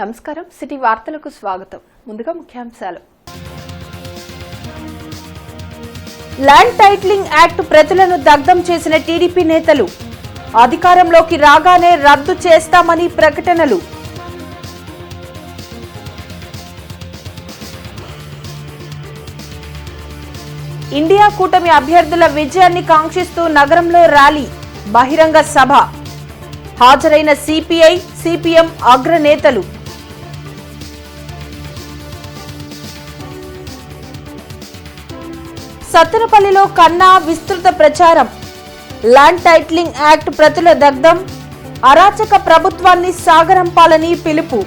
నమస్కారం సిటీ వార్తలకు స్వాగతం. ముందుగా ముఖ్యాంశాలు. ల్యాండ్ టైటిలింగ్ యాక్ట్ ప్రతులను దగ్ధం చేసిన టీడీపీ నేతలు. అధికారంలోకి రాగానే రద్దు చేస్తామని ప్రకటనలు. ఇండియా కూటమి అభ్యర్థుల విజయాన్ని కాంక్షిస్తూ నగరంలో ర్యాలీ, బహిరంగ సభ. హాజరైన సిపిఐ, సిపిఎం అగ్రనేతలు. సత్తెనపల్లిలో కన్నా విస్తృత ప్రచారం. ల్యాండ్ టైటిలింగ్ యాక్ట్ ప్రతుల దగ్ధం, అరాచక ప్రభుత్వాన్ని సాగరంపాలని పిలుపు.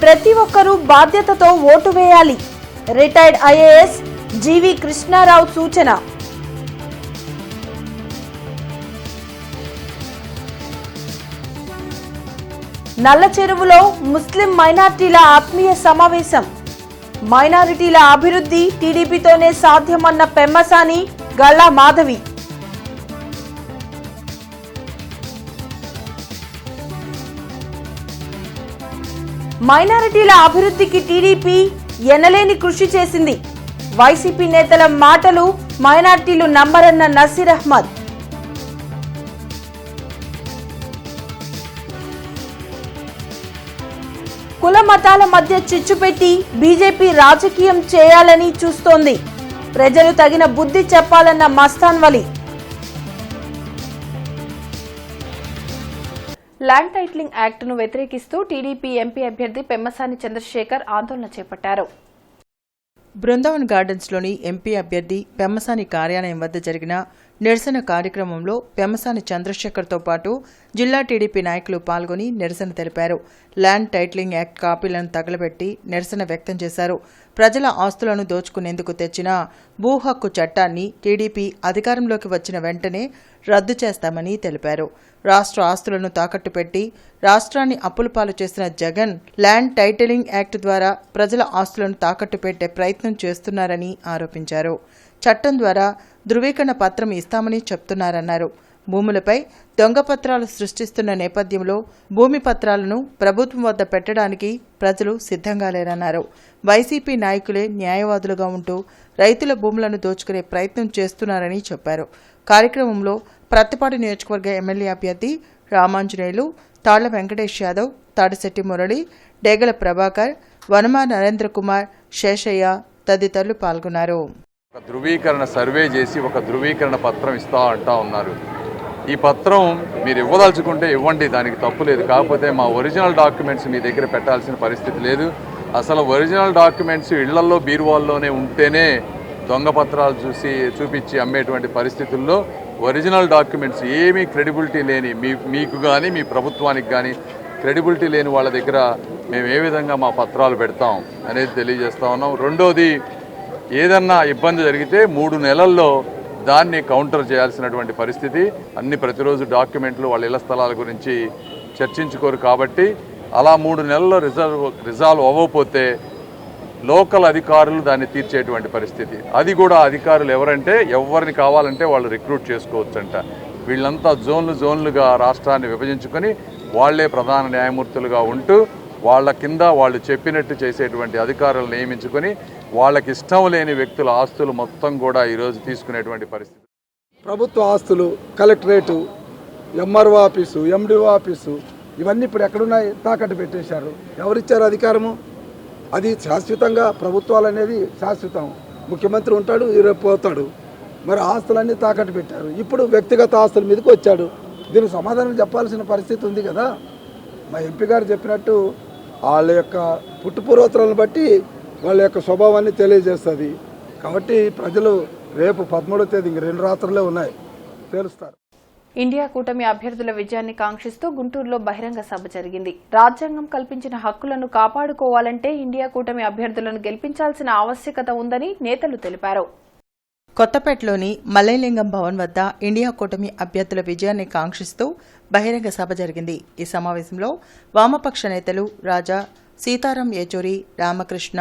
ప్రతి ఒక్కరూ బాధ్యతతో ఓటు వేయాలి. రిటైర్డ్ ఐఏఎస్ జీవి కృష్ణారావు సూచన. నల్ల చెరువులో ముస్లిం మైనారిటీల ఆత్మీయ సమావేశం. మైనారిటీల అభివృద్ధి టీడీపీతోనే సాధ్యమన్న పెమ్మసాని, గల్లా మాధవి. మైనారిటీల అభివృద్ధికి టీడీపీ ఎనలేని కృషి చేసింది. వైసీపీ నేతల మాటలు మైనారిటీలు నమ్మరన్న నసీర్ అహ్మద్. కుల మతాల మధ్య చిచ్చు పెట్టి బీజేపీ రాజకీయం చేయాలని చూస్తోంది. ప్రజలు తగిన బుద్ధి చెప్పాలన్న మస్తాన్ వలి. ల్యాండ్ టైటిలింగ్ యాక్ట్ను వ్యతిరేకిస్తూ టీడీపీ ఎంపీ అభ్యర్థి పెమ్మసాని చంద్రశేఖర్ ఆందోళన చేపట్టారు. బృందావన్ గార్డెన్స్లోని ఎంపీ అభ్యర్థి పెమ్మసాని కార్యాలయం వద్ద జరిగిన నిరసన కార్యక్రమంలో పెమ్మసాని చంద్రశేఖర్తో పాటు జిల్లా టీడీపీ నాయకులు పాల్గొని నిరసన తెలిపారు. ల్యాండ్ టైటిలింగ్ యాక్ట్ కాపీలను తగలబెట్టి నిరసన వ్యక్తం చేశారు. ప్రజల ఆస్తులను దోచుకునేందుకు తెచ్చిన భూ హక్కు చట్టాన్ని టీడీపీ అధికారంలోకి వచ్చిన వెంటనే రద్దు చేస్తామని తెలిపారు. రాష్ట్ర ఆస్తులను తాకట్టు పెట్టి రాష్ట్రాన్ని అప్పుల పాలు చేసిన జగన్ ల్యాండ్ టైటిలింగ్ యాక్ట్ ద్వారా ప్రజల ఆస్తులను తాకట్టు పెట్టే ప్రయత్నం చేస్తున్నారని ఆరోపించారు. చట్టం ద్వారా ధృవీకరణ పత్రం ఇస్తామని చెప్తున్నారన్నారు. భూములపై దొంగ పత్రాలు సృష్టిస్తున్న నేపథ్యంలో భూమి పత్రాలను ప్రభుత్వం వద్ద పెట్టడానికి ప్రజలు సిద్ధంగా లేరన్నారు. వైసీపీ నాయకులే న్యాయవాదులుగా ఉంటూ రైతుల భూములను దోచుకునే ప్రయత్నం చేస్తున్నారని చెప్పారు. కార్యక్రమంలో ప్రత్తిపాడు నియోజకవర్గ ఎమ్మెల్యే అభ్యర్థి రామాంజనేయులు, తాళ్ల వెంకటేష్ యాదవ్, తాడిశెట్టి మురళి, డేగల ప్రభాకర్, వనమా నరేంద్ర కుమార్, శేషయ్య తదితరులు పాల్గొన్నారు. ధృవీకరణ సర్వే చేసి ఒక ధృవీకరణ పత్రం ఇస్తా అంటా ఉన్నారు. ఈ పత్రం మీరు ఇవ్వదలుచుకుంటే ఇవ్వండి, దానికి తప్పు లేదు. కాకపోతే మా ఒరిజినల్ డాక్యుమెంట్స్ మీ దగ్గర పెట్టాల్సిన పరిస్థితి లేదు. అసలు ఒరిజినల్ డాక్యుమెంట్స్ ఇళ్లల్లో బీరువాల్లోనే ఉంటేనే దొంగ పత్రాలు చూపించి అమ్మేటువంటి పరిస్థితుల్లో ఒరిజినల్ డాక్యుమెంట్స్ ఏమీ క్రెడిబిలిటీ లేని మీకు కానీ మీ ప్రభుత్వానికి కానీ క్రెడిబిలిటీ లేని వాళ్ళ దగ్గర మేము ఏ విధంగా మా పత్రాలు పెడతాం అనేది తెలియజేస్తా ఉన్నాం. రెండోది, ఏదన్నా ఇబ్బంది జరిగితే 3 నెలల్లో దాన్ని కౌంటర్ చేయాల్సినటువంటి పరిస్థితి. ప్రతిరోజు డాక్యుమెంట్లు వాళ్ళ ఇళ్ల స్థలాల గురించి చర్చించుకోరు కాబట్టి అలా 3 నెలల్లో రిజాల్వ్ అవ్వకపోతే లోకల్ అధికారులు దాన్ని తీర్చేటువంటి పరిస్థితి. అది కూడా అధికారులు ఎవరంటే ఎవరిని కావాలంటే వాళ్ళు రిక్రూట్ చేసుకోవచ్చంట. వీళ్ళంతా జోన్లుగా రాష్ట్రాన్ని విభజించుకొని వాళ్లే ప్రధాన న్యాయమూర్తులుగా ఉంటూ వాళ్ళ కింద వాళ్ళు చెప్పినట్టు చేసేటువంటి అధికారులు నియమించుకొని వాళ్ళకి ఇష్టం లేని వ్యక్తుల ఆస్తులు మొత్తం కూడా ఈరోజు తీసుకునేటువంటి పరిస్థితి. ప్రభుత్వ ఆస్తులు, collectorate, MRO office, MDO office ఇవన్నీ ఇప్పుడు ఎక్కడున్నాయి? తాకట్టు పెట్టేశారు. ఎవరిచ్చారు అధికారము? అది శాశ్వతంగా ప్రభుత్వాలు అనేది శాశ్వతం. ముఖ్యమంత్రి ఉంటాడు, రేపు పోతాడు. మరి ఆస్తులన్నీ తాకట్టు పెట్టారు. ఇప్పుడు వ్యక్తిగత ఆస్తుల మీదకి వచ్చాడు. దీనికి సమాధానం చెప్పాల్సిన పరిస్థితి ఉంది కదా. మా ఎంపీ గారు చెప్పినట్టు వాళ్ళ యొక్క పుట్టుపూర్వోత్తరాలను బట్టి వాళ్ళ యొక్క స్వభావాన్ని తెలియజేస్తుంది. కాబట్టి ప్రజలు రేపు 13వ తేదీ 2 రాత్రులే ఉన్నాయి, తెలుస్తారు. ఇండియా కూటమి అభ్యర్థుల విజయాన్ని కాంక్షిస్తూ గుంటూరులో బహిరంగ సభ జరిగింది. రాజ్యాంగం కల్పించిన హక్కులను కాపాడుకోవాలంటే ఇండియా కూటమి అభ్యర్థులను గెలిపించాల్సిన ఆవశ్యకత ఉందని నేతలు తెలిపారు. కొత్తపేటలోని మల్లయ్యలింగం భవన్ వద్ద ఇండియా కూటమి అభ్యర్థుల విజయాన్ని కాంక్షిస్తూ బహిరంగ సభ జరిగింది. ఈ సమావేశంలో వామపక్ష నేతలు రాజా, సీతారాం ఏచూరి, రామకృష్ణ,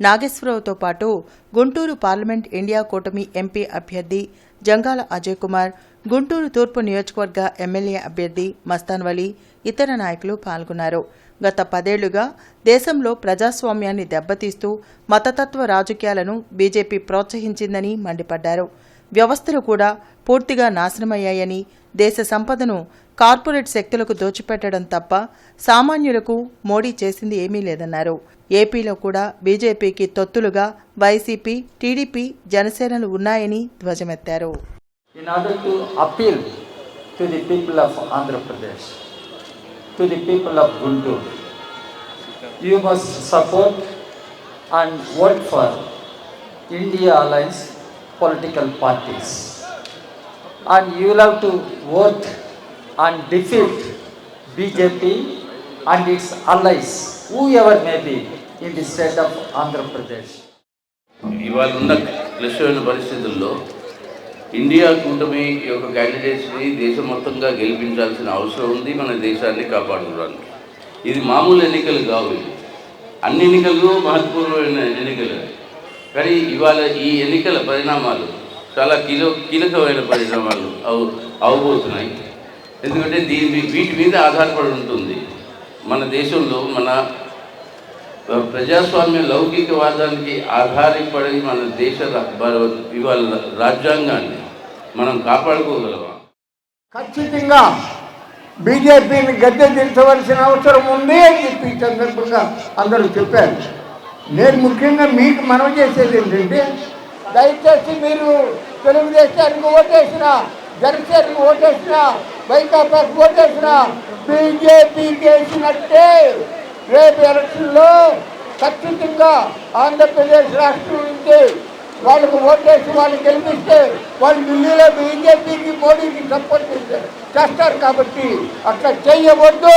నాగేశ్వరరావుతో పాటు గుంటూరు పార్లమెంట్ ఇండియా కూటమి ఎంపీ అభ్యర్థి జంగాల అజయ్ కుమార్, గుంటూరు తూర్పు నియోజకవర్గ ఎమ్మెల్యే అభ్యర్థి మస్తాన్ వలీ, ఇతర నాయకులు పాల్గొన్నారు. గత 10 ఏళ్లుగా దేశంలో ప్రజాస్వామ్యాన్ని దెబ్బతీస్తూ మతతత్వ రాజకీయాలను బీజేపీ ప్రోత్సహించిందని మండిపడ్డారు. వ్యవస్థలు కూడా పూర్తిగా నాశనమయ్యాయని, దేశ సంపదను కార్పొరేట్ శక్తులకు దోచిపెట్టడం తప్ప సామాన్యులకు మోడీ చేసింది ఏమీ లేదన్నారు. ఏపీలో కూడా బీజేపీకి తొత్తులుగా వైసీపీ, టీడీపీ, జనసేనలు ఉన్నాయని ధ్వజమెత్తారు. In order to appeal to the people of Andhra Pradesh, to the people of Guntur, you must support and vote for India Alliance political parties, and you will have to vote and defeat BJP and its allies, whoever may be, in the state of Andhra Pradesh. ఇవాళ ఉన్న క్లిష్టమైన పరిస్థితుల్లో India కూటమి యొక్క క్యాండిడేట్స్ని దేశం మొత్తంగా గెలిపించాల్సిన అవసరం ఉంది మన దేశాన్ని కాపాడుకోవడానికి. ఇది మామూలు ఎన్నికలు కావు, అన్ని ఎన్నికలు మహత్వపూర్ణమైన ఎన్నికలు. కానీ ఇవాళ ఈ ఎన్నికల పరిణామాలు చాలా కీలకమైన పరిణామాలు అవబోతున్నాయి. ఎందుకంటే వీటి మీద ఆధారపడి ఉంటుంది మన దేశంలో మన ప్రజాస్వామ్య లౌకికవాదానికి ఆధారపడి మన దేశ ఇవాళ రాజ్యాంగాన్ని మనం కాపాడుకోగలమా? ఖచ్చితంగా బీజేపీని గద్దె దించవలసిన అవసరం ఉంది అని చెప్పి ఈ సందర్భంగా అందరూ చెప్పారు. నేను ముఖ్యంగా మీకు మనవి చేసేది ఏంటంటే, దయచేసి మీరు తెలుగుదేశానికి ఓటేసినా, జనసేనకి ఓటేసినా, వైకాపాకి ఓటేసినా బీజేపీకి వేసినట్టే రేపు ఎలక్షన్లో ఖచ్చితంగా ఆంధ్రప్రదేశ్ రాష్ట్రం నుంచి వాళ్ళకు ఓటేసి వాళ్ళు గెలిపిస్తే వాళ్ళు ఢిల్లీలో బీజేపీకి, మోడీకి సపోర్ట్ చేస్తారు. కాబట్టి అట్లా చేయవద్దు.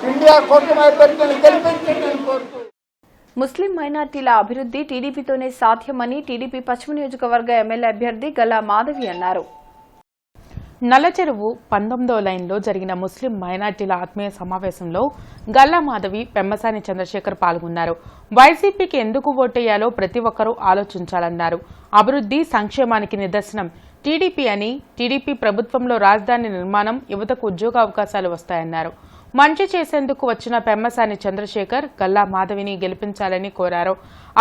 ఇండియా కూటమి అభ్యర్థులు గెలిపించండి కోరుతూ. ముస్లిం మైనార్టీల అభివృద్ధి టీడీపీతోనే సాధ్యమని టీడీపీ పశ్చిమ నియోజకవర్గ ఎమ్మెల్యే అభ్యర్థి గల్లా మాధవి అన్నారు. నల్లచెరువు 19వ లైన్లో జరిగిన ముస్లిం మైనార్టీల ఆత్మీయ సమావేశంలో గల్లా మాధవి, పెమ్మసాని చంద్రశేఖర్ పాల్గొన్నారు. వైసీపీకి ఎందుకు ఓటేయాలో ప్రతి ఒక్కరూ ఆలోచించాలన్నారు. అభివృద్ధి, సంక్షేమానికి నిదర్శనం టీడీపీ అని, టీడీపీ ప్రభుత్వంలో రాజధాని నిర్మాణం, యువతకు ఉద్యోగ అవకాశాలు వస్తాయన్నారు. మంచి చేసేందుకు వచ్చిన పెమ్మసాని చంద్రశేఖర్ గల్లా మాధవిని గెలిపించాలని కోరారు.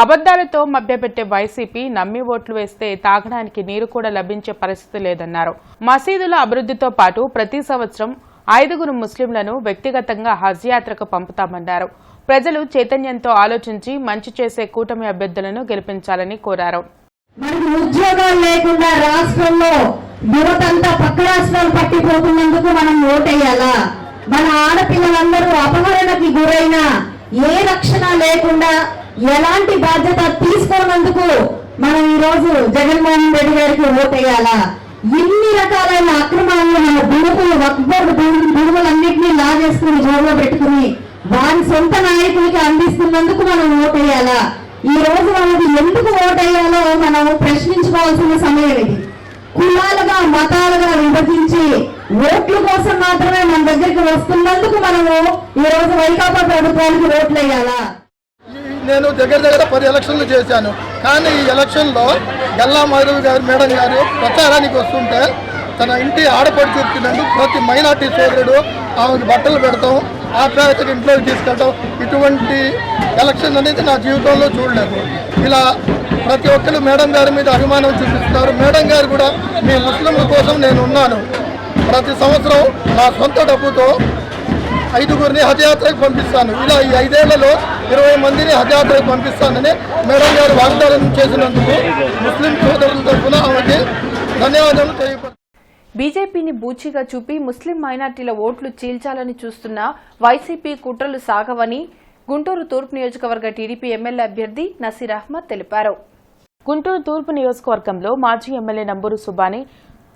అబద్దాలతో మభ్యపెట్టే వైసీపీ నమ్మి ఓట్లు వేస్తే తాగడానికి నీరు కూడా లభించే పరిస్థితి లేదన్నారు. మసీదుల అభివృద్ధితో పాటు ప్రతి సంవత్సరం 5 ముస్లింలను వ్యక్తిగతంగా హజ్ యాత్రకు పంపుతామన్నారు. ప్రజలు చైతన్యంతో ఆలోచించి మంచి చేసే కూటమి అభ్యర్థులను గెలిపించాలని కోరారు. మనకు ఉద్యోగాలు లేకుండా రాష్ట్రంలో యువతంతా పక్క రాష్ట్రాలు పట్టిపోతున్నందుకు మనం ఓటేయాలా? మన ఆడపిల్లలందరూ అపహరణకి గురైన ఏ రక్షణ లేకుండా ఎలాంటి బాధ్యత తీసుకోనందుకు మనం ఈ రోజు జగన్మోహన్ రెడ్డి గారికి ఓటేయాలా? ఇన్ని రకాలైన అక్రమాలను మన భూములన్నింటినీ లాగేసుకుని జోబులో పెట్టుకుని వారి సొంత నాయకులకి అందిస్తున్నందుకు మనం ఓటేయాలా? ఈ రోజు వాళ్ళకి ఎందుకు ఓటేయాలో మనం ప్రశ్నించుకోవాల్సిన సమయం ఇది. కులాలుగా, మతాలుగా విభజించి ఓట్ల కోసం మాత్రమే మన దగ్గరికి వస్తున్నందుకు మనము ఈ రోజు వైకాపా ప్రభుత్వానికి ఓట్లు వేయాలా? నేను దగ్గర 10 ఎలక్షన్లు చేశాను. కానీ ఈ ఎలక్షన్లో గల్లా మాధవి గారు మేడం గారు ప్రచారానికి వస్తుంటే తన ఇంటి ఆడపడి చూపుతున్నందుకు ప్రతి మైనార్టీ సోదరుడు ఆమెకు బట్టలు పెడతాం, ఆప్యాయతకు ఇంట్లోకి తీసుకెళ్తాం. ఇటువంటి ఎలక్షన్ అనేది నా జీవితంలో చూడలేదు. ఇలా ప్రతి ఒక్కరు మేడం గారి మీద అభిమానం చూపిస్తున్నారు. మేడం గారు కూడా మీ ముస్లింల కోసం నేను ఉన్నాను, ప్రతి సంవత్సరం నా సొంత డబ్బుతో 5 హజ్ యాత్రకు పంపిస్తాను, ఇలా ఈ 5 ఏళ్లలో 20 మందిని హజ్ యాత్రకు పంపిస్తానని మేడం గారు వాగ్దానం చేసినందుకు ముస్లిం సోదరుల తరఫున ఆమెకి ధన్యవాదాలు తెలియపరుస్తున్నాను. బీజేపీని బూచిగా చూపి ముస్లిం మైనార్టీల ఓట్లు చీల్చాలని చూస్తున్న వైసీపీ కుట్రలు సాగవని గుంటూరు తూర్పు నియోజకవర్గ టీడీపీ ఎమ్మెల్యే అభ్యర్థి నసీర్ అహ్మద్ తెలిపారు. గుంటూరు తూర్పు నియోజకవర్గంలో మాజీ ఎమ్మెల్యే నంబూరు సుబాని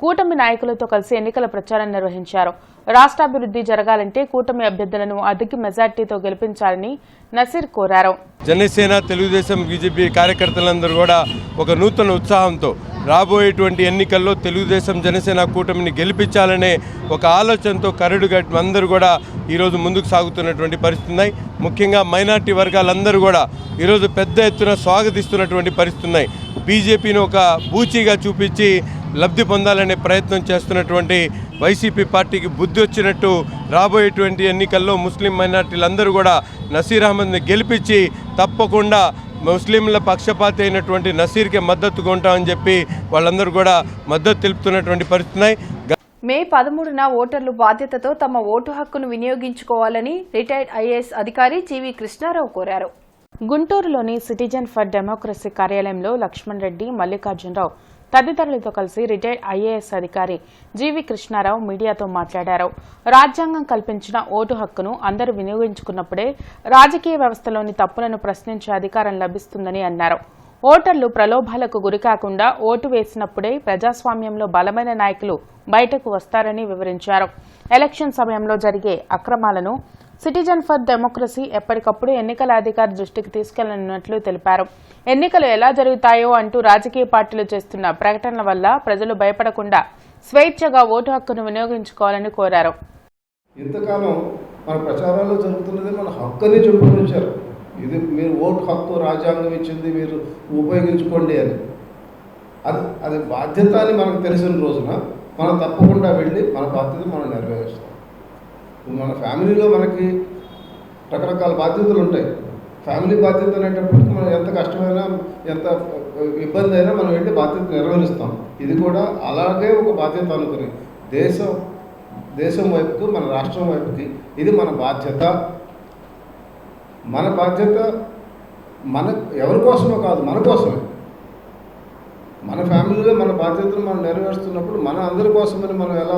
కూటమి నాయకులతో కలిసి ఎన్నికల ప్రచారం నిర్వహించారు. రాష్ట్రాభివృద్ధి జరగాలంటే కూటమి అభ్యర్థులను అధిక మెజార్టీతో గెలిపించాలని నసీర్ కోరారు. జనసేన, తెలుగుదేశం, బీజేపీ కార్యకర్తలందరూ కూడా ఒక నూతన ఉత్సాహంతో రాబోయేటువంటి ఎన్నికల్లో తెలుగుదేశం, జనసేన కూటమిని గెలిపించాలనే ఒక ఆలోచనతో కరడుగట్టి అందరూ కూడా ఈరోజు ముందుకు సాగుతున్నటువంటి పరిస్థితి ఉన్నాయి. ముఖ్యంగా మైనార్టీ వర్గాలందరూ కూడా ఈరోజు పెద్ద ఎత్తున స్వాగతిస్తున్నటువంటి పరిస్థితి ఉన్నాయి. బీజేపీని ఒక బూచీగా చూపించి లబ్ధి పొందాలనే ప్రయత్నం చేస్తున్నటువంటి వైసీపీ పార్టీకి బుద్ధి వచ్చినట్టు రాబోయేటువంటి ఎన్నికల్లో ముస్లిం మైనార్టీలందరూ కూడా నసీర్ అహ్మద్ని గెలిపించి తప్పకుండా ముస్లింల పక్షపాతి అయినటువంటి నసీర్కే మద్దతుగా ఉంటామని చెప్పి వాళ్ళందరూ కూడా మద్దతు తెలుపుతున్నటువంటి పరిస్థితున్నాయి. మే 13న ఓటర్లు బాధ్యతతో తమ ఓటు హక్కును వినియోగించుకోవాలని రిటైర్డ్ ఐఏఎస్ అధికారి జీవి కృష్ణారావు కోరారు. గుంటూరులోని సిటిజన్ ఫర్ డెమోక్రసీ కార్యాలయంలో లక్ష్మణ్ రెడ్డి, మల్లికార్జునరావు తదితరులతో కలిసి రిటైర్డ్ ఐఏఎస్ అధికారి జీవి కృష్ణారావు మీడియాతో మాట్లాడారు. రాజ్యాంగం కల్పించిన ఓటు హక్కును అందరూ వినియోగించుకున్నప్పుడే రాజకీయ వ్యవస్థలోని తప్పులను ప్రశ్నించే అధికారం లభిస్తుందని అన్నారు. ఓటర్లు ప్రలోభాలకు గురికాకుండా ఓటు వేసినప్పుడే ప్రజాస్వామ్యంలో బలమైన నాయకులు బయటకు వస్తారని వివరించారు. ఎలక్షన్ సమయంలో జరిగే అక్రమాలను సిటిజన్ ఫర్ డెమోక్రసీ ఎప్పటికప్పుడు ఎన్నికల అధికారి దృష్టికి తీసుకెళ్లనున్నట్లు తెలిపారు. ఎన్నికలు ఎలా జరుగుతాయో అంటూ రాజకీయ పార్టీలు చేస్తున్న ప్రకటనల వల్ల ప్రజలు భయపడకుండా స్వేచ్ఛగా ఓటు హక్కును వినియోగించుకోవాలని కోరారు. ఇంతకాలం మన ప్రచారాల్లో జరుగుతున్నది మన హక్కుని చెప్పుకొని వచ్చారు. ఇది మీరు ఓటు హక్కు రాజ్యాంగం ఇచ్చింది, మీరు ఉపయోగించుకోండి అని. అది బాధ్యత అని మనకు తెలిసిన రోజున మనం తప్పకుండా వెళ్ళి మన బాధ్యత మనం నెరవేరుస్తాం. మన ఫ్యామిలీలో మనకి రకరకాల బాధ్యతలు ఉంటాయి. ఫ్యామిలీ బాధ్యత అనేటప్పటికి మనం ఎంత కష్టమైనా ఎంత ఇబ్బంది అయినా మనం వెళ్ళి బాధ్యత నెరవేరుస్తాం. ఇది కూడా అలాగే ఒక బాధ్యత అనుకుని దేశం వైపుకు, మన రాష్ట్రం వైపుకి ఇది మన బాధ్యత. మన బాధ్యత మన ఎవరి కోసమో కాదు, మన కోసమే. మన ఫ్యామిలీలో మన బాధ్యతను మనం నెరవేరుస్తున్నప్పుడు మన అందరి కోసమని మనం ఎలా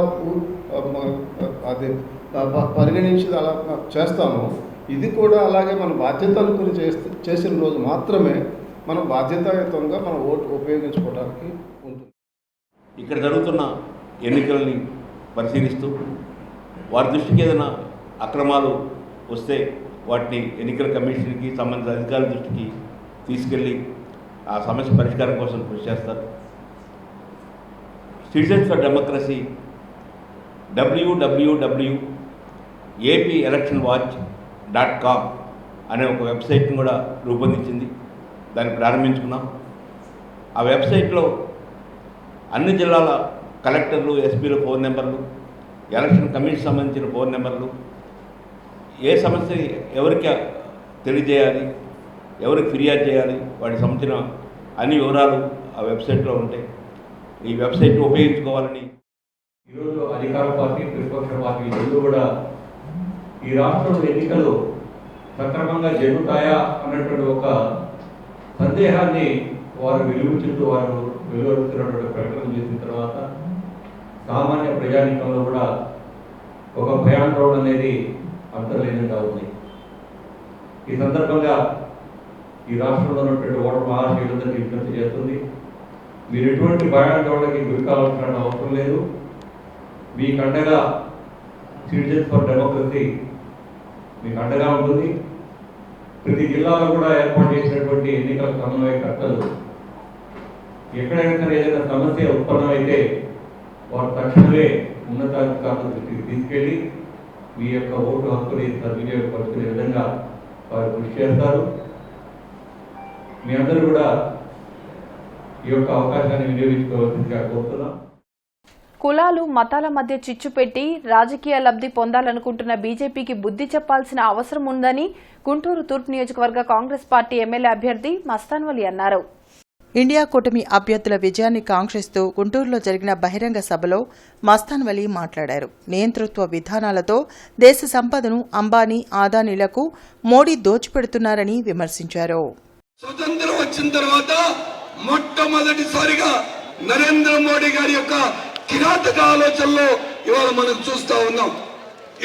అది పరిగణించి అలా చేస్తామో ఇది కూడా అలాగే మన బాధ్యత అనుకుని చేసిన రోజు మాత్రమే మనం బాధ్యతాయుతంగా మన ఓటు ఉపయోగించుకోవడానికి ఉంటుంది. ఇక్కడ జరుగుతున్న ఎన్నికలని పరిశీలిస్తూ వారి దృష్టికి ఏదైనా అక్రమాలు వస్తే వాటిని ఎన్నికల కమిషన్కి సంబంధించిన అధికారుల దృష్టికి తీసుకెళ్ళి ఆ సమస్య పరిష్కారం కోసం కృషి చేస్తారు. సిటిజన్స్ ఫర్ డెమోక్రసీ www.apelectionwatch.com అనే ఒక వెబ్సైట్ని కూడా రూపొందించింది. దాన్ని ప్రారంభించుకున్నాం. ఆ వెబ్సైట్లో అన్ని జిల్లాల కలెక్టర్లు, ఎస్పీల ఫోన్ నెంబర్లు, ఎలక్షన్ కమిషన్ సంబంధించిన ఫోన్ నెంబర్లు, ఏ సమస్య ఎవరికి తెలియజేయాలి, ఎవరికి ఫిర్యాదు చేయాలి, వాటికి సంబంధించిన అన్ని వివరాలు ఆ వెబ్సైట్లో ఉంటాయి. ఈ వెబ్సైట్ని ఉపయోగించుకోవాలని ఈరోజు అధికార పార్టీ, ప్రతిపక్ష పార్టీ రెండు కూడా ఈ రాష్ట్రంలో ఎన్నికలు సక్రమంగా జరుగుతాయా అన్నటువంటి ఒక సందేహాన్ని వారు వెలువరుస్తున్నటువంటి ప్రకటన చేసిన తర్వాత సామాన్య ప్రజానీకంలో కూడా ఒక భయాందోళన అనేది అంతర్లీనంగా ఉంది. ఈ సందర్భంగా ఈ రాష్ట్రంలో ఉన్నటువంటి ఓటర్ మహాశయులందరికీ విజ్ఞప్తి చేస్తుంది. మీరు ఎటువంటి భయాందోళనకి గురి కావాల్సిన అవసరం లేదు. మీకు అండగా సిటిజన్స్ ఫర్ డెమోక్రసీ మీకు అండగా ఉంటుంది. ప్రతి జిల్లాలో కూడా ఏర్పాటు చేసినటువంటి ఎన్నికల సమన్వయకర్తలు ఎక్కడైనా సరే ఏదైనా సమస్య ఉత్పన్నమైతే వారు తక్షణమే ఉన్నతాధికారుల దృష్టికి తీసుకెళ్ళి మీ యొక్క ఓటు హక్కుని సద్వినియోగపరుచుకునే విధంగా వారు కృషి చేస్తారు. మీ అందరూ కూడా ఈ యొక్క అవకాశాన్ని వినియోగించుకోవాల్సిందిగా కోరుతున్నాం. కులాలు, మతాల మధ్య చిచ్చు పెట్టి రాజకీయ లబ్ధి పొందాలనుకుంటున్న బీజేపీకి బుద్ధి చెప్పాల్సిన అవసరం ఉందని గుంటూరు తూర్పు నియోజకవర్గ కాంగ్రెస్ పార్టీ ఎమ్మెల్యే అభ్యర్థి మస్తాన్వలి అన్నారు. ఇండియా కూటమి అభ్యర్థుల విజయాన్ని కాంక్షిస్తూ గుంటూరులో జరిగిన బహిరంగ సభలో మస్తాన్వలి మాట్లాడారు. నియంతృత్వ విధానాలతో దేశ సంపదను అంబానీ, ఆదానీలకు మోడీ దోచిపెడుతున్నారని విమర్శించారు. స్వతంత్రం వచ్చిన తర్వాత మొట్టమొదటిసారిగా నరేంద్ర మోడీ గారి యొక్క కిరాతక ఆలోచనలో ఇవాళ మనం చూస్తా ఉన్నాం.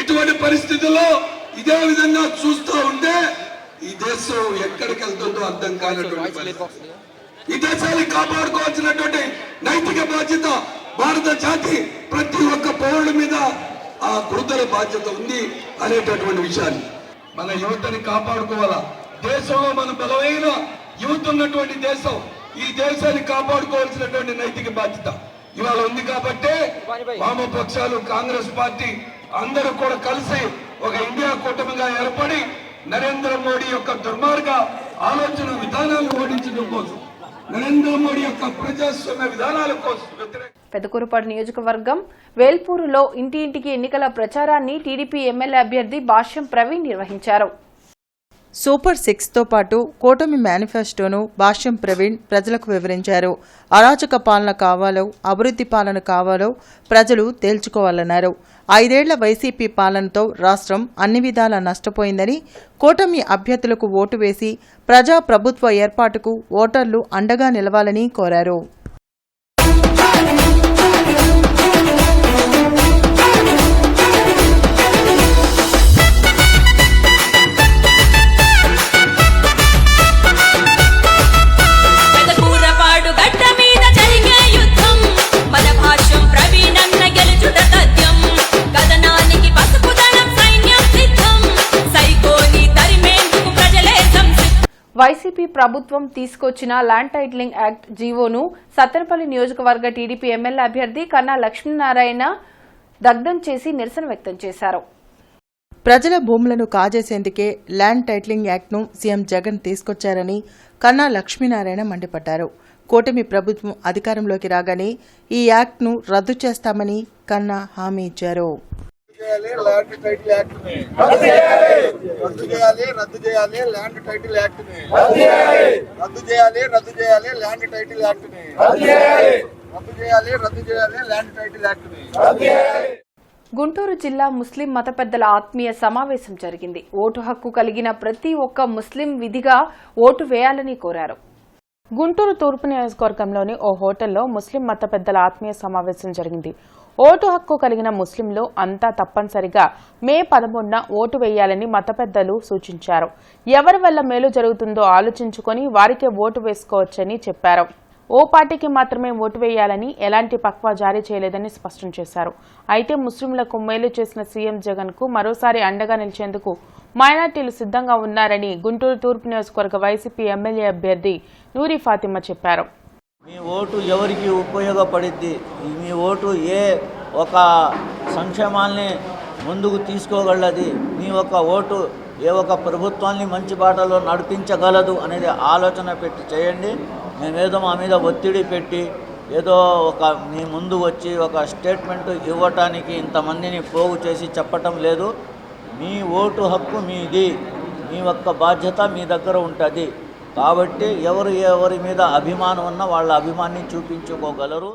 ఇటువంటి పరిస్థితుల్లో ఇదే విధంగా చూస్తూ ఉంటే ఈ దేశం ఎక్కడికి వెళ్తుందో అర్థం కానటువంటి పరిస్థితి. ఈ దేశాన్ని కాపాడుకోవాల్సినటువంటి నైతిక బాధ్యత భారత జాతి ప్రతి ఒక్క పౌరుడి మీద ఆ గురుతర బాధ్యత ఉంది అనేటటువంటి విషయాన్ని మన యువతని కాపాడుకోవాలా. దేశంలో మన బలమైన యువత ఉన్నటువంటి దేశం, ఈ దేశాన్ని కాపాడుకోవాల్సినటువంటి నైతిక బాధ్యత ఇవాళ ఉంది. కాబట్టి వామపక్షాలు, కాంగ్రెస్ పార్టీ అందరూ కూడా కలిసి ఒక ఇండియా కూటమిగా ఏర్పడి నరేంద్ర మోడీ యొక్క దుర్మార్గ ఆలోచన విధానాలను ఓడించడం కోసం, నరేంద్ర మోడీ యొక్క ప్రజాస్వామ్య విధానాల కోసం పెదకూరుపాడు నియోజకవర్గం వేల్పూరులో ఇంటింటికి ఎన్నికల ప్రచారాన్ని టీడీపీ ఎమ్మెల్యే అభ్యర్థి భాష్యం ప్రవీణ్ నిర్వహించారు. సూపర్ 6తో పాటు కూటమి మేనిఫెస్టోను భాష్యం ప్రవీణ్ ప్రజలకు వివరించారు. అరాచక పాలన కావాలో అభివృద్ధి పాలన కావాలో ప్రజలు తేల్చుకోవాలన్నారు. 5 ఏళ్ల వైసీపీ పాలనతో రాష్ట్రం అన్ని విధాలా నష్టపోయిందని, కూటమి అభ్యర్థులకు ఓటు వేసి ప్రజా ప్రభుత్వ ఏర్పాటుకు ఓటర్లు అండగా నిలవాలని కోరారు. వైసీపీ ప్రభుత్వం తీసుకొచ్చిన ల్యాండ్ టైటిలింగ్ యాక్ట్ జీవోను సత్తెనపల్లి నియోజకవర్గ టీడీపీ ఎమ్మెల్యే అభ్యర్థి కన్నా లక్ష్మీనారాయణ దగ్ధం చేసి నిరసన వ్యక్తం చేశారు. ప్రజల భూములను కాజేసేందుకే ల్యాండ్ టైటిలింగ్ యాక్ట్ను సీఎం జగన్ తీసుకొచ్చారని కన్నా లక్ష్మీనారాయణ మండిపడ్డారు. కూటమి ప్రభుత్వం అధికారంలోకి రాగానే ఈ యాక్ట్ను రద్దు చేస్తామని కన్నా హామీ ఇచ్చారు. ల్యాండ్ టైటిల్ యాక్ట్ రద్దు చేయాలి, ల్యాండ్ టైటిల్ యాక్ట్ రద్దు చేయాలి, land title act land title act. Guntur జిల్లా ముస్లిం మత పెద్దల ఆత్మీయ సమావేశం జరిగింది. ఓటు హక్కు కలిగిన ప్రతి ఒక్క ముస్లిం విధిగా ఓటు వేయాలని కోరారు. గుంటూరు తూర్పు నియోజకవర్గంలోని ఓ హోటల్లో ముస్లిం మత పెద్దల ఆత్మీయ సమావేశం జరిగింది. ఓటు హక్కు కలిగిన ముస్లింలు అంతా తప్పనిసరిగా మే 11న ఓటు వేయాలని మత పెద్దలు సూచించారు. ఎవరి వల్ల మేలు జరుగుతుందో ఆలోచించుకొని వారికే ఓటు వేసుకోవచ్చని చెప్పారు. ఓ పార్టీకి మాత్రమే ఓటు వేయాలని ఎలాంటి పక్వా జారీ చేయలేదని స్పష్టం చేశారు. అయితే ముస్లింలకు మేలు చేసిన సీఎం జగన్ కు మరోసారి అండగా నిలిచేందుకు మైనార్టీలు సిద్ధంగా ఉన్నారని గుంటూరు తూర్పు నియోజకవర్గ వైసీపీ ఎమ్మెల్యే అభ్యర్థి నూరి ఫాతిమా చెప్పారు. మీ ఓటు ఎవరికి ఉపయోగపడిద్ది, మీ ఓటు ఏ ఒక సంక్షేమాల్ని ముందుకు తీసుకోగలది, మీ ఒక ఓటు ఏ ఒక ప్రభుత్వాన్ని మంచి బాటలో నడిపించగలదు అనేది ఆలోచన పెట్టి చేయండి. మేమేదో మా మీద ఒత్తిడి పెట్టి ఏదో ఒక మీ ముందు వచ్చి ఒక స్టేట్మెంట్ ఇవ్వటానికి ఇంతమందిని పోగు చేసి చెప్పటం లేదు. మీ ఓటు హక్కు మీది, మీ యొక్క బాధ్యత మీ దగ్గర ఉంటుంది. కాబట్టి ఎవరి మీద అభిమానం ఉన్నా వాళ్ళ అభిమానాన్ని చూపించుకోగలరు.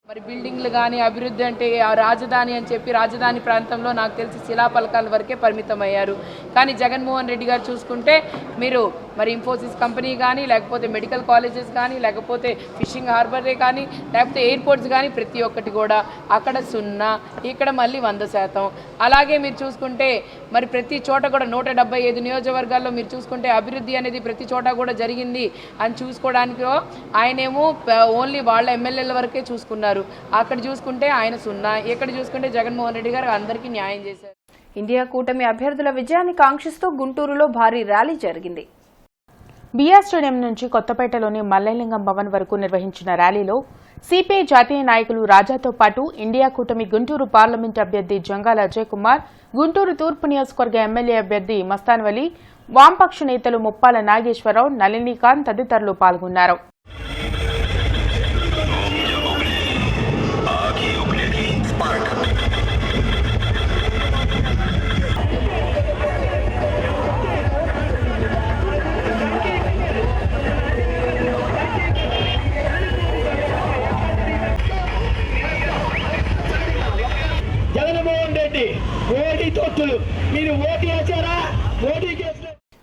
మరి బిల్డింగ్లు కానీ అభివృద్ధి అంటే రాజధాని అని చెప్పి రాజధాని ప్రాంతంలో నాకు తెలిసి శిలాఫలకాల వరకే పరిమితమయ్యారు. కానీ జగన్మోహన్ రెడ్డి గారు చూసుకుంటే మీరు మరి ఇన్ఫోసిస్ కంపెనీ కానీ, లేకపోతే మెడికల్ కాలేజెస్ కానీ, లేకపోతే ఫిషింగ్ హార్బరే కానీ, లేకపోతే ఎయిర్పోర్ట్స్ కానీ ప్రతి ఒక్కటి కూడా అక్కడ 0, ఇక్కడ మళ్ళీ 100%. అలాగే మీరు చూసుకుంటే మరి ప్రతి చోట కూడా 175 నియోజకవర్గాల్లో మీరు చూసుకుంటే అభివృద్ధి అనేది ప్రతి చోట కూడా జరిగింది అని చూసుకోవడానికి ఆయనేమో ఓన్లీ వాళ్ళ ఎమ్మెల్యేల వరకే చూసుకున్నారు. అక్కడ చూసుకుంటే ఆయన 0, ఇక్కడ చూసుకుంటే జగన్మోహన్ రెడ్డి గారు అందరికీ న్యాయం చేశారు. ఇండియా కూటమి అభ్యర్థుల విజయాన్ని కాంక్షిస్తూ గుంటూరులో భారీ ర్యాలీ జరిగింది. బిఆర్ స్టేడియం నుంచి కొత్తపేటలోని మల్లెలింగం భవన్ వరకు నిర్వహించిన ర్యాలీలో సిపిఐ జాతీయ నాయకులు రాజాతో పాటు ఇండియా కూటమి గుంటూరు పార్లమెంట్ అభ్యర్థి జంగాల అజయ్ కుమార్, గుంటూరు తూర్పు నియోజకవర్గ ఎమ్మెల్యే అభ్యర్థి మస్తాన్వలి, వామపక్ష నేతలు ముప్పాల నాగేశ్వరరావు, నళినీకాంత్ తదితరులు పాల్గొన్నారు.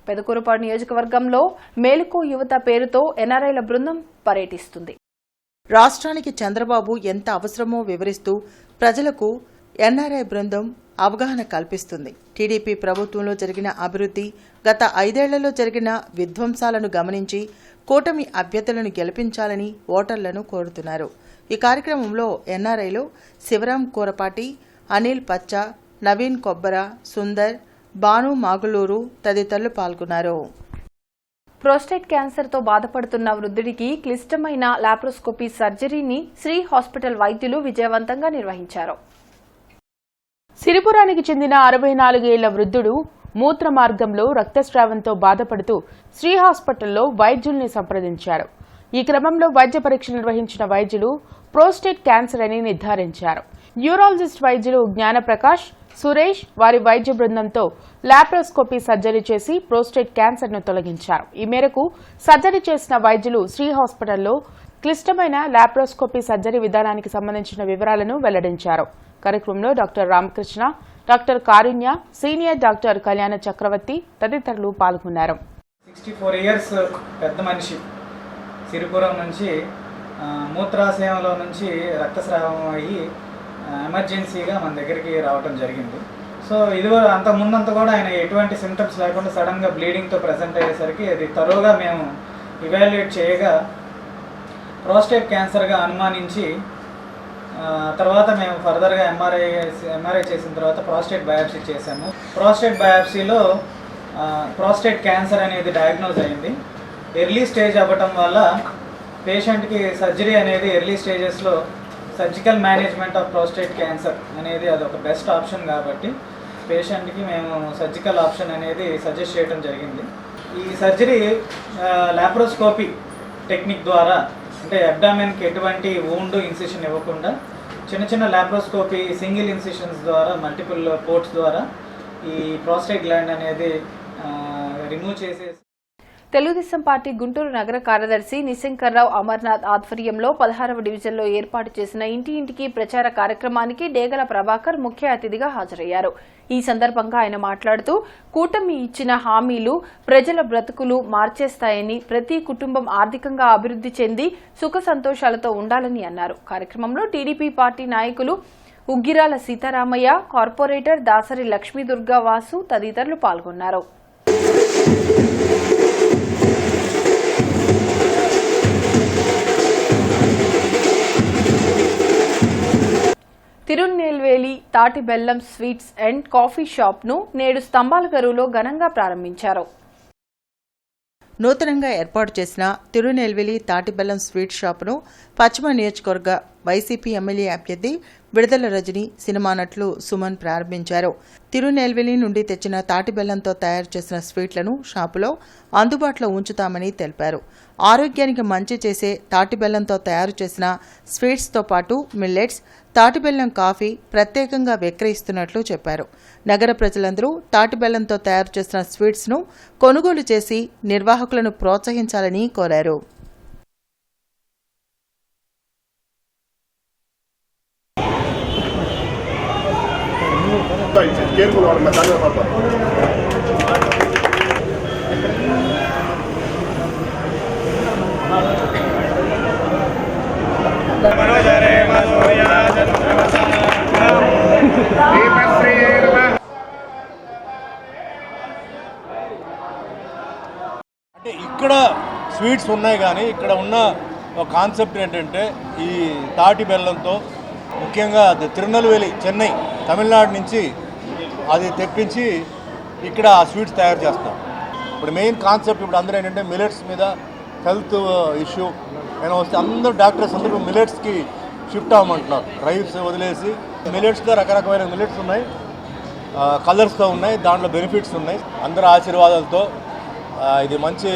పెదకూరుపాడు నియోజకవర్గంలో మేలుకో యువత పేరుతో ఎన్ఆర్ఐల బృందం పర్యటిస్తుంది. రాష్ట్రానికి చంద్రబాబు ఎంత అవసరమో వివరిస్తూ ప్రజలకు ఎన్ఆర్ఐ బృందం అవగాహన కల్పిస్తుంది. టీడీపీ ప్రభుత్వంలో జరిగిన అభివృద్ధి, గత 5 ఏళ్లలో జరిగిన విధ్వంసాలను గమనించి కూటమి అభ్యర్థులను గెలిపించాలని ఓటర్లను కోరుతున్నారు. ఈ కార్యక్రమంలో ఎన్ఆర్ఐలో శివరాం కోరపాటి, అనిల్ పచ్చ, నవీన్ కొబ్బర, సుందర్, బాను మాగులూరు తదితరులు పాల్గొన్నారు. ప్రోస్టేట్ క్యాన్సర్తో బాధపడుతున్న వృద్ధుడికి క్లిష్టమైన లాప్రోస్కోపీ సర్జరీని శ్రీ హాస్పిటల్ వైద్యులు విజయవంతంగా నిర్వహించారు. సిరిపురానికి చెందిన 64 ఏళ్ల వృద్ధుడు మూత్ర మార్గంలో రక్తస్రావంతో బాధపడుతూ శ్రీ హాస్పిటల్లో వైద్యుల్ని సంప్రదించారు. ఈ క్రమంలో వైద్య పరీక్షలు నిర్వహించిన వైద్యులు ప్రోస్టేట్ క్యాన్సర్ అని నిర్ధారించారు. న్యూరాలజిస్ట్ వైద్యులు జ్ఞానప్రకాష్, సురేష్ వారి వైద్య బృందంతో లాప్రోస్కోపీ సర్జరీ చేసి ప్రోస్టేట్ క్యాన్సర్ను తొలగించారు. ఈ మేరకు సర్జరీ చేసిన వైద్యులు శ్రీ హాస్పిటల్లో క్లిష్టమైన లాప్రోస్కోపీ సర్జరీ విధానానికి సంబంధించిన వివరాలను వెల్లడించారు. కార్యక్రమంలో డాక్టర్ రామకృష్ణ, డాక్టర్ కారుణ్య, సీనియర్ డాక్టర్ కళ్యాణ చక్రవర్తి తదితరులు పాల్గొన్నారు. 64 years పెద్ద మనిషి సిరిపురం నుంచి మూత్రాశయంలో నుంచి రక్తస్రావం అయ్యి ఎమర్జెన్సీగా మన దగ్గరికి రావడం జరిగింది. సో ఇది అంత ముందంతా కూడా ఆయన ఎటువంటి సిమ్టమ్స్ లేకుండా సడన్గా బ్లీడింగ్తో ప్రజెంట్ అయ్యేసరికి అది తరోగా మేము ఇవాల్యుయేట్ చేయగా ప్రోస్టేట్ క్యాన్సర్గా అనుమానించి తర్వాత మేము ఫర్దర్గా ఎంఆర్ఐ చేసిన తర్వాత ప్రోస్టేట్ బయాప్సీ చేశాము. ప్రోస్టేట్ బయాప్సీలో ప్రోస్టేట్ క్యాన్సర్ అనేది డయాగ్నోజ్ అయింది. ఎర్లీ స్టేజ్ అవ్వటం వల్ల పేషెంట్కి సర్జరీ అనేది ఎర్లీ స్టేజెస్లో surgical management of prostate cancer అనేది అదొక బెస్ట్ ఆప్షన్ కాబట్టి పేషెంట్కి మేము సర్జికల్ ఆప్షన్ అనేది సజెస్ట్ చేయడం జరిగింది. ఈ సర్జరీ లాప్రోస్కోపీ టెక్నిక్ ద్వారా, అంటే అబ్డామెన్కి ఎటువంటి వూండ్ ఇన్సిషన్ ఇవ్వకుండా చిన్న చిన్న లాప్రోస్కోపీ సింగిల్ ఇన్సిషన్స్ ద్వారా మల్టిపుల్ పోర్ట్స్ ద్వారా ఈ ప్రోస్టేట్ గ్లాండ్ అనేది రిమూవ్ చేసేసి తెలుగుదేశం పార్టీ గుంటూరు నగర కార్యదర్శి నిశంకర్రావు అమర్నాథ్ ఆధ్వర్యంలో 16వ డివిజన్లో ఏర్పాటు చేసిన ఇంటి ఇంటికి ప్రచార కార్యక్రమానికి డేగల ప్రభాకర్ ముఖ్య అతిథిగా హాజరయ్యారు. ఈ సందర్భంగా ఆయన మాట్లాడుతూ కూటమి ఇచ్చిన హామీలు ప్రజల బ్రతుకులు మార్చేస్తాయని, ప్రతి కుటుంబం ఆర్థికంగా అభివృద్ధి చెంది సుఖ సంతోషాలతో ఉండాలని అన్నారు. కార్యక్రమంలో టీడీపీ పార్టీ నాయకులు ఉగ్గిరాల సీతారామయ్య, కార్పొరేటర్ దాసరి లక్ష్మీదుర్గా వాసు తదితరులు పాల్గొన్నారు. తిరునెల్వేలి తాటి బెల్లం స్వీట్స్ అండ్ కాఫీ షాప్ ను నేడు స్తంభాలగరులో ఘనంగా ప్రారంభించారు. నూతనంగా ఏర్పాటు చేసిన తిరునెల్వేలి తాటిబెల్లం స్వీట్ షాపును పశ్చిమ నియోజకవర్గ వైసీపీ ఎమ్మెల్యే అభ్యర్థి విడుదల రజని, సినిమా నటులు సుమన్ ప్రారంభించారు. తిరునెల్వేలి నుండి తెచ్చిన తాటిబెల్లంతో తయారు చేసిన స్వీట్లను షాపులో అందుబాటులో ఉంచుతామని తెలిపారు. ఆరోగ్యానికి మంచి చేసే తాటిబెల్లంతో తయారు చేసిన స్వీట్స్తో పాటు మిల్లెట్స్, తాటిబెల్లం కాఫీ ప్రత్యేకంగా విక్రయిస్తున్నట్లు చెప్పారు. నగర ప్రజలందరూ తాటిబెల్లంతో తయారు చేసిన స్వీట్స్ను కొనుగోలు చేసి నిర్వాహకులను ప్రోత్సహించాలని కోరారు. అంటే ఇక్కడ స్వీట్స్ ఉన్నాయి కానీ ఇక్కడ ఉన్న ఒక కాన్సెప్ట్ ఏంటంటే ఈ తాటి బెల్లంతో ముఖ్యంగా తిరునెల్వేలి, చెన్నై, తమిళనాడు నుంచి అది తెప్పించి ఇక్కడ ఆ స్వీట్స్ తయారు చేస్తాం. ఇప్పుడు మెయిన్ కాన్సెప్ట్ ఇప్పుడు అందరూ ఏంటంటే మిల్లెట్స్ మీద హెల్త్ ఇష్యూ అయినా వస్తే అందరూ డాక్టర్స్ అందరూ మిల్లెట్స్కి షిఫ్ట్ అవ్వమంటున్నారు. రైస్ వదిలేసి మిల్లెట్స్లో రకరకమైన మిల్లెట్స్ ఉన్నాయి, కలర్స్తో ఉన్నాయి, దాంట్లో బెనిఫిట్స్ ఉన్నాయి. అందరి ఆశీర్వాదాలతో ఇది మంచి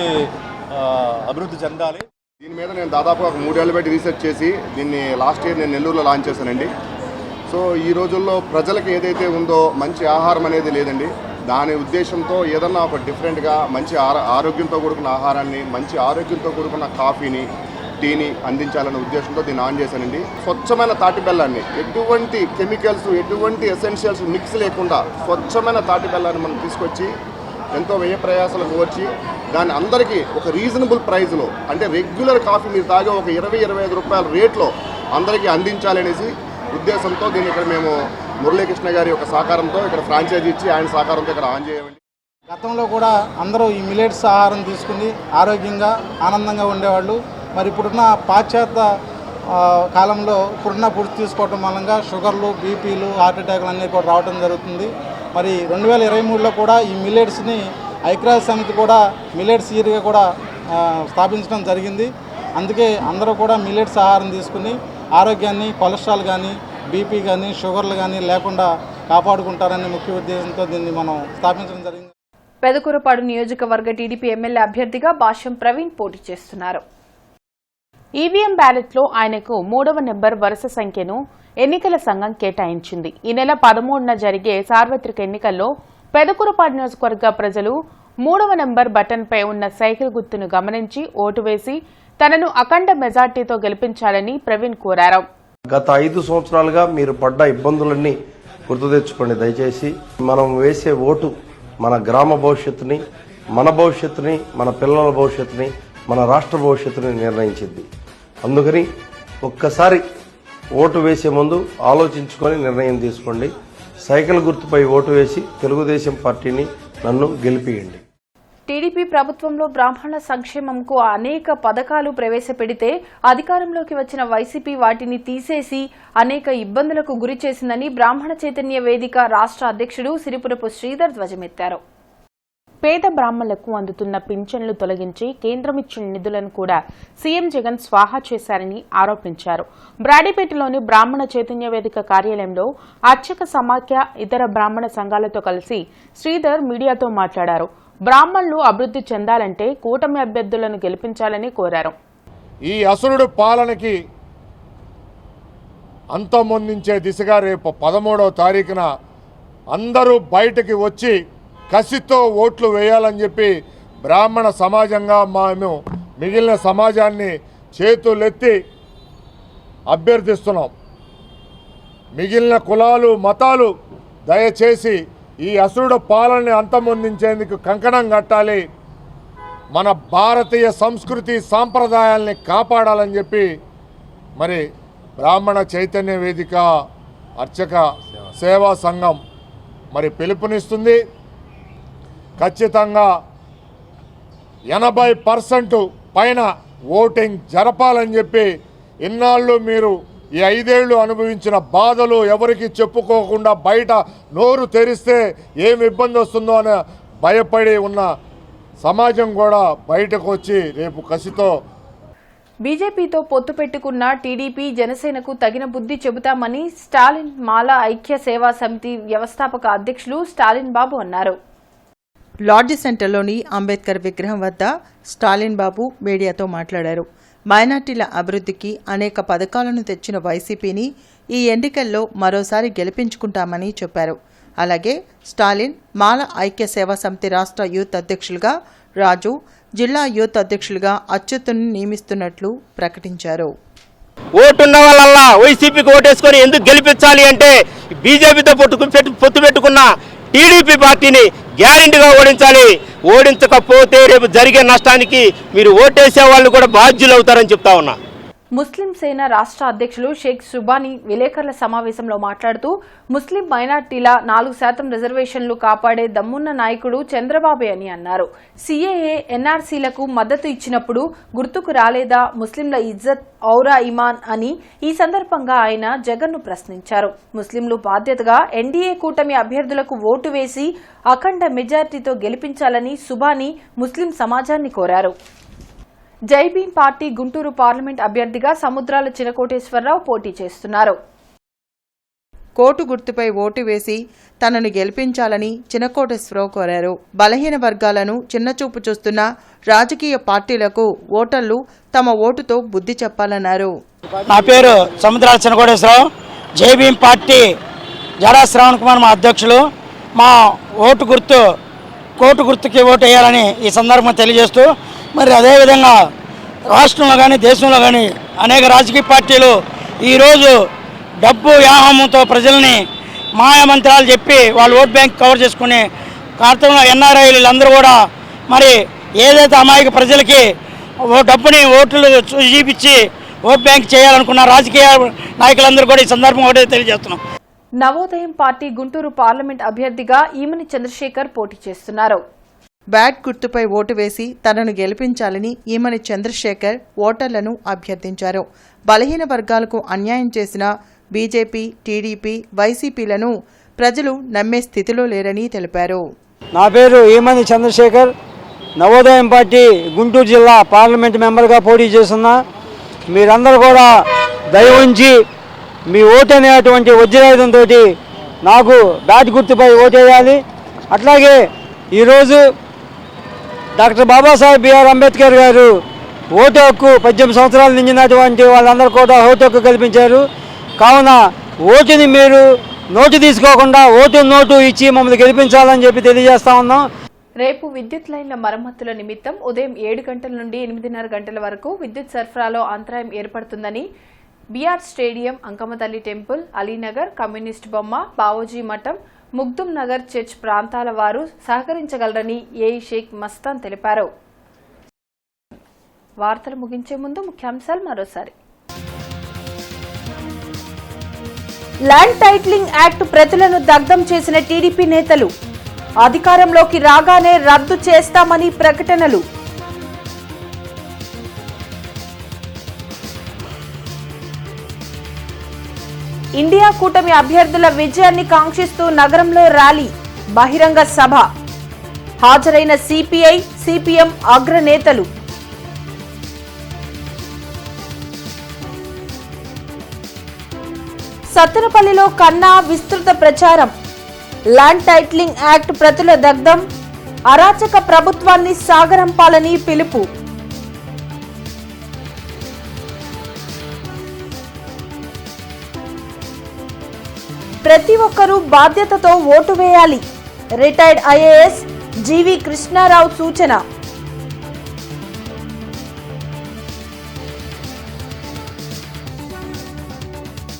అభివృద్ధి చెందాలి. దీని మీద నేను దాదాపు ఒక 3 ఏళ్ళు పెట్టి రీసెర్చ్ చేసి దీన్ని లాస్ట్ ఇయర్ నేను నెల్లూరులో లాంచ్ చేశానండి. సో ఈ రోజుల్లో ప్రజలకు ఏదైతే ఉందో మంచి ఆహారం అనేది లేదండి. దాని ఉద్దేశంతో ఏదన్నా ఒక డిఫరెంట్గా మంచి ఆరోగ్యంతో కూడుకున్న ఆహారాన్ని, మంచి ఆరోగ్యంతో కూడుకున్న కాఫీని, టీని అందించాలనే ఉద్దేశంతో దీన్ని ఆన్ చేశానండి. స్వచ్ఛమైన తాటి బెల్లాన్ని, ఎటువంటి కెమికల్స్, ఎటువంటి ఎసెన్షియల్స్ మిక్స్ లేకుండా స్వచ్ఛమైన తాటి బెల్లాన్ని మనం తీసుకొచ్చి ఎంతో వ్యయ ప్రయాసాలకు వచ్చి దాన్ని అందరికీ ఒక రీజనబుల్ ప్రైస్లో, అంటే రెగ్యులర్ కాఫీ మీరు తాగే ఒక 20-25 రూపాయల రేట్లో అందరికీ అందించాలనేసి ఉద్దేశంతో దీన్ని ఇక్కడ మేము మురళీకృష్ణ గారి యొక్క సహకారంతో ఇక్కడ ఫ్రాంచైజీ ఇచ్చి ఆయన సహకారంతో ఇక్కడ ఆన్ చేయమండి. గతంలో కూడా అందరూ ఈ మిల్లెట్స్ ఆహారం తీసుకుని ఆరోగ్యంగా ఆనందంగా ఉండేవాళ్ళు. మరి ఇప్పుడున్న పాశ్చాత్య కాలంలో ఇప్పుడున్న ఫుడ్ తీసుకోవటం మూలంగా షుగర్లు, బీపీలు, హార్ట్ అటాక్లు అన్నీ కూడా రావడం జరుగుతుంది. మరి 2023లో కూడా ఈ మిల్లెట్స్ని ఐక్యరాజ్య సమితి కూడా మిల్లెట్స్ ఇయర్గా కూడా స్థాపించడం జరిగింది. అందుకే అందరూ కూడా మిల్లెట్స్ ఆహారం తీసుకుని ఆరోగ్యాన్ని, కొలెస్ట్రాల్ కానీ, బీపీ కానీ, షుగర్లు కానీ లేకుండా కాపాడుకుంటారనే ముఖ్య ఉద్దేశంతో దీన్ని మనం స్థాపించడం జరిగింది. పెదకూరపాడు నియోజకవర్గ టీడీపీ ఎమ్మెల్యే అభ్యర్థిగా భాష్యం ప్రవీణ్ పోటీ చేస్తున్నారు. ఈవీఎం బ్యాలెట్లో ఆయనకు 3వ నెంబర్ వరుస సంఖ్యను ఎన్నికల సంఘం కేటాయించింది. ఈ నెల 13న జరిగే సార్వత్రిక ఎన్నికల్లో పెదకూరపాడు నియోజకవర్గ ప్రజలు 3వ నెంబర్ బటన్పై ఉన్న సైకిల్ గుర్తును గమనించి ఓటు వేసి తనను అఖండ మెజార్టీతో గెలిపించాలని ప్రవీణ్ కోరారు. గత 5 సంవత్సరాలుగా మీరు పడ్డ ఇబ్బందులన్నీ గుర్తు తెచ్చుకోండి. దయచేసి మనం వేసే ఓటు మన గ్రామ భవిష్యత్తుని, మన భవిష్యత్తుని, మన పిల్లల భవిష్యత్తుని, మన రాష్ట్ర భవిష్యత్తుని నిర్ణయించింది. అందుకని ఒక్కసారి ఓటు వేసే ముందు ఆలోచించుకొని నిర్ణయం తీసుకోండి. సైకిల్ గుర్తుపై ఓటు వేసి తెలుగుదేశం పార్టీని నన్ను గెలిపియండి. టీడీపీ ప్రభుత్వంలో బ్రాహ్మణుల సంక్షేమంకు అనేక పథకాలు ప్రవేశపెడితే అధికారంలోకి వచ్చిన వైసీపీ వాటిని తీసేసి అనేక ఇబ్బందులకు గురి చేసిందని బ్రాహ్మణ చైతన్య వేదిక రాష్ట్ర అధ్యక్షుడు సిరిపురపు శ్రీధర్ ధ్వజమెత్తారు. పేద బ్రాహ్మణులకు అందుతున్న పింఛన్లు తొలగించి కేంద్రం ఇచ్చిన నిధులను కూడా సీఎం జగన్ స్వాహా చేశారని ఆరోపించారు. బ్రాడీపేటలోని బ్రాహ్మణ చైతన్య వేదిక కార్యాలయంలో అర్చక సమాఖ్య ఇతర బ్రాహ్మణ సంఘాలతో కలిసి శ్రీధర్ మీడియాతో మాట్లాడారు. బ్రాహ్మణులు అభివృద్ధి చెందాలంటే కూటమి అభ్యర్థులను గెలిపించాలని కోరారు. ఈ అసురుడు పాలనకి అంతమొందించే దిశగా రేపు 13వ తారీఖున అందరూ బయటకి వచ్చి కసితో ఓట్లు వేయాలని చెప్పి బ్రాహ్మణ సమాజంగా మేము మిగిలిన సమాజాన్ని చేతులెత్తి అభ్యర్థిస్తున్నాం. మిగిలిన కులాలు మతాలు దయచేసి ఈ అసురుడు పాలనని అంతమొందించేందుకు కంకణం కట్టాలి, మన భారతీయ సంస్కృతి సాంప్రదాయాల్ని కాపాడాలని చెప్పి మరి బ్రాహ్మణ చైతన్య వేదిక అర్చక సేవా సంఘం మరి పిలుపునిస్తుంది. ఖచ్చితంగా 80% పైన ఓటింగ్ జరపాలని చెప్పి ఇన్నాళ్ళు మీరు ఈ 5 ఏళ్ళు అనుభవించిన బాధలు ఎవరికి చెప్పుకోకుండా బయట నోరు తెరిస్తే ఏమి ఇబ్బంది వస్తుందో అని భయపడి ఉన్న సమాజం కూడా బయటకు వచ్చి రేపు కసితో బీజేపీతో పొత్తు పెట్టుకున్న టీడీపీ జనసేనకు తగిన బుద్ధి చెబుతామని స్టాలిన్ మాల ఐక్య సేవా సమితి వ్యవస్థాపక అధ్యక్షులు స్టాలిన్ బాబు అన్నారు. లాడ్జి సెంటర్లోని అంబేద్కర్ విగ్రహం వద్ద స్టాలిన్ బాబు మీడియాతో మాట్లాడారు. మైనార్టీల అభివృద్ధికి అనేక పథకాలను తెచ్చిన వైసీపీని ఈ ఎన్నికల్లో మరోసారి గెలిపించుకుంటామని చెప్పారు. అలాగే స్టాలిన్ మాల ఐక్య సేవా సమితి రాష్ట్ర యూత్ అధ్యక్షులుగా రాజు, జిల్లా యూత్ అధ్యక్షులుగా అచ్యుత్ను నియమిస్తున్నట్లు ప్రకటించారు. ఓటున్న వాళ్ళల్లా వైసీపీకి ఓటేసుకొని ఎందుకు గెలిపించాలి అంటే బీజేపీతో పొత్తు పెట్టుకున్న టీడీపీ పార్టీని గ్యారెంటీగా ఓడించాలి. ఓడించకపోతే రేపు జరిగే నష్టానికి మీరు ఓటేసే వాళ్ళు కూడా బాధ్యులు అవుతారని చెప్తా ఉన్నా. ముస్లిం సేన రాష్ట్ర అధ్యక్షులు షేక్ సుబానీ విలేకరుల సమావేశంలో మాట్లాడుతూ ముస్లిం మైనార్టీల 4% రిజర్వేషన్లు కాపాడే దమ్మున్న నాయకుడు చంద్రబాబే అని అన్నారు. సీఏఏ ఎన్ఆర్సీలకు మద్దతు ఇచ్చినప్పుడు గుర్తుకు రాలేదా ముస్లింల ఇజ్జత్ ఔరా ఇమాన్ అని ఈ సందర్భంగా ఆయన జగన్ను ప్రశ్నించారు. ముస్లింలు బాధ్యతగా ఎన్డీఏ కూటమి అభ్యర్థులకు ఓటు వేసి అఖండ మెజార్టీతో గెలిపించాలని సుబానీ ముస్లిం సమాజాన్ని కోరారు. జైభీం పార్టీ గుంటూరు పార్లమెంట్ అభ్యర్థిగా సముద్రాల చినకోటేశ్వరరావు పోటీ చేస్తున్నారు. కోటు గుర్తుపై ఓటు వేసి తనను గెలిపించాలని చినకోటేశ్వరరావు కోరారు. బలహీన వర్గాలను చిన్నచూపు చూస్తున్న రాజకీయ పార్టీలకు ఓటర్లు తమ ఓటుతో బుద్ధి చెప్పాలన్నారు. నా పేరు సముద్రాల చినకోటేశ్వరరావు. జైభీం పార్టీ జడా శ్రావణ్ కుమార్ మా అధ్యక్షులు. మా ఓటు గుర్తు కోటు గుర్తుకి ఓటు వేయాలని ఈ సందర్భంగా తెలియజేస్తూ, మరి అదేవిధంగా రాష్ట్రంలో కానీ దేశంలో కానీ అనేక రాజకీయ పార్టీలు ఈరోజు డబ్బు వ్యామోహంతో ప్రజల్ని మాయామంత్రాలు చెప్పి వాళ్ళు ఓట్ బ్యాంక్ కవర్ చేసుకునే కార్యక్రమంలో ఎన్ఆర్ఐలు వీళ్ళందరూ కూడా మరి ఏదైతే అమాయక ప్రజలకి డబ్బుని ఓట్లు చూపించి ఓట్ బ్యాంక్ చేయాలనుకున్న రాజకీయ నాయకులందరూ కూడా ఈ సందర్భంగా ఒకటే తెలియజేస్తున్నాం. నవోదయం పార్టీ గుంటూరు పార్లమెంట్ అభ్యర్థిగా ఈమని చంద్రశేఖర్ పోటీ చేస్తున్నారు. బ్యాట్ గుర్తుపై ఓటు వేసి తనను గెలిపించాలని ఈమని చంద్రశేఖర్ ఓటర్లను అభ్యర్థించారు. బలహీన వర్గాలకు అన్యాయం చేసిన బీజేపీ, టీడీపీ, వైసీపీలను ప్రజలు నమ్మే స్థితిలో లేరని తెలిపారు. నా పేరు ఈమని చంద్రశేఖర్. నవోదయం పార్టీ గుంటూరు జిల్లా పార్లమెంట్ మెంబర్గా పోటీ చేస్తున్నా. మీరందరూ కూడా దయ ఉంచి మీ ఓటు అనేటువంటి వజ్రాయుధంతో నాకు బ్యాట్ గుర్తుపై ఓటేయాలి. అట్లాగే ఈరోజు డాక్టర్ బాబాసాహెబ్ బిఆర్ అంబేద్కర్ గారు ఓటు హక్కు 18 సంవత్సరాలు నిండినటువంటి వాళ్ళందరూ కూడా ఓటు హక్కు కల్పించారు. కావున ఓటుని మీరు నోటు తీసుకోకుండా నోటు ఇచ్చి మమ్మల్ని గెలిపించాలని చెప్పి తెలియజేస్తా ఉన్నాం. రేపు విద్యుత్ లైన్ల మరమ్మతుల నిమిత్తం ఉదయం 7 గంటల నుండి 8:30 గంటల వరకు విద్యుత్ సరఫరాలో అంతరాయం ఏర్పడుతుందని BR stadium, Ankammathalli temple, Alinagar, communist బొమ్మ, బావోజీ మఠం, ముగ్దుం నగర్ చర్చ్ ప్రాంతాల వారు సహకరించగలరని ఏఈ షేక్ మస్తాన్ తెలిపారు. వార్తలు ముగించే ముందు ముఖ్యాంశాలు మరోసారి. ల్యాండ్ టైటిలింగ్ యాక్ట్ ప్రతులను దగ్ధం చేసిన టీడీపీ నేతలు, అధికారంలోకి రాగానే రద్దు చేస్తామని ప్రకటనలు. ఇండియా కూటమి అభ్యర్థుల విజయాన్ని కాంక్షిస్తూ నగరంలో ర్యాలీ, బహిరంగ సభ. హాజరైన సిపిఐ, సిపిఎం అగ్రనేతలు. సత్తెనపల్లిలో కన్నా విస్తృత ప్రచారం. ల్యాండ్ టైటిలింగ్ యాక్ట్ ప్రతుల దగ్ధం, అరాచక ప్రభుత్వాన్ని సాగరంపాలని పిలుపు. ప్రతి ఒక్కరూ బాధ్యతతో ఓటు వేయాలి. రిటైర్డ్ ఐఏఎస్ జీవి కృష్ణారావు సూచన.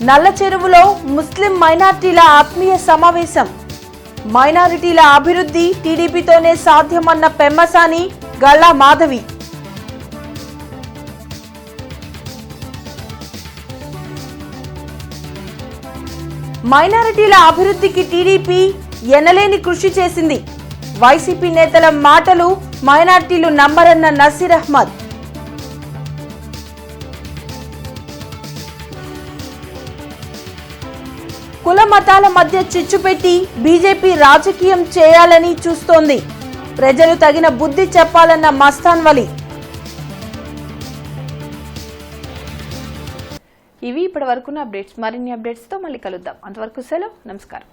నల్ల చెరువులో ముస్లిం మైనారిటీల ఆత్మీయ సమావేశం. మైనారిటీల అభివృద్ధి టీడీపీతోనే సాధ్యమన్న పెమ్మసాని, గల్లా మాధవి. మైనారిటీల అభివృద్ధికి టీడీపీ ఎనలేని కృషి చేసింది. వైసీపీ నేతల మాటలు మైనారిటీలు నమ్మరన్న నసీర్ అహ్మద్. కుల మతాల మధ్య చిచ్చు పెట్టి బీజేపీ రాజకీయం చేయాలని చూస్తోంది. ప్రజలు తగిన బుద్ధి చెప్పాలన్న మస్తాన్ వలి. ఇవి ఇప్పటి వరకున్న అప్డేట్స్. మరిన్ని అప్డేట్స్తో మళ్ళీ కలుద్దాం. అంతవరకు సెలవు. నమస్కారం.